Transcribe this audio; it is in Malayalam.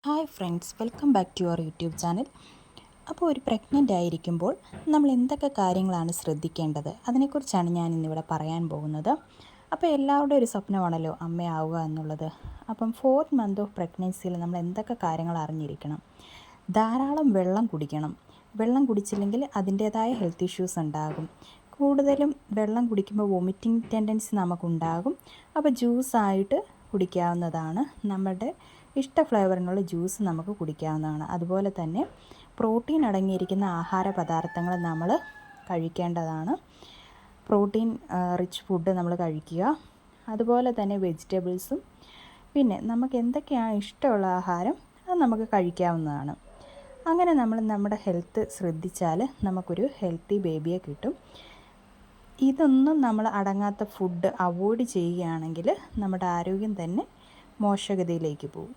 Hi friends, welcome back to your YouTube channel. അപ്പോൾ ഒരു പ്രഗ്നൻ്റ് ആയിരിക്കുമ്പോൾ നമ്മൾ എന്തൊക്കെ കാര്യങ്ങളാണ് ശ്രദ്ധിക്കേണ്ടത്, അതിനെക്കുറിച്ചാണ് ഞാൻ ഇന്നിവിടെ പറയാൻ പോകുന്നത്. അപ്പോൾ എല്ലാവരുടെയും ഒരു സ്വപ്നമാണല്ലോ അമ്മയാവുക എന്നുള്ളത്. അപ്പം 4th മന്ത് ഓഫ് പ്രഗ്നൻസിയിൽ നമ്മൾ എന്തൊക്കെ കാര്യങ്ങൾ അറിഞ്ഞിരിക്കണം? ധാരാളം വെള്ളം കുടിക്കണം. വെള്ളം കുടിച്ചില്ലെങ്കിൽ അതിൻ്റേതായ ഹെൽത്ത് ഇഷ്യൂസ് ഉണ്ടാകും. കൂടുതലും വെള്ളം കുടിക്കുമ്പോൾ വോമിറ്റിംഗ് ടെൻഡൻസി നമുക്കുണ്ടാകും. അപ്പോൾ ജ്യൂസായിട്ട് കുടിക്കാവുന്നതാണ്. നമ്മുടെ ഇഷ്ട ഫ്ലേവറിനുള്ള ജ്യൂസ് നമുക്ക് കുടിക്കാവുന്നതാണ്. അതുപോലെ തന്നെ പ്രോട്ടീൻ അടങ്ങിയിരിക്കുന്ന ആഹാര പദാർത്ഥങ്ങൾ നമ്മൾ കഴിക്കേണ്ടതാണ്. പ്രോട്ടീൻ റിച്ച് ഫുഡ് നമ്മൾ കഴിക്കുക. അതുപോലെ തന്നെ വെജിറ്റബിൾസും, പിന്നെ നമുക്ക് എന്തൊക്കെയാണ് ഇഷ്ടമുള്ള ആഹാരം അത് നമുക്ക് കഴിക്കാവുന്നതാണ്. അങ്ങനെ നമ്മൾ നമ്മുടെ ഹെൽത്ത് ശ്രദ്ധിച്ചാൽ നമുക്കൊരു ഹെൽത്തി ബേബിയെ കിട്ടും. ഇതൊന്നും നമ്മൾ അടങ്ങാത്ത ഫുഡ് അവോയ്ഡ് ചെയ്യുകയാണെങ്കിൽ നമ്മുടെ ആരോഗ്യം തന്നെ മോശഗതിയിലേക്ക് പോകും.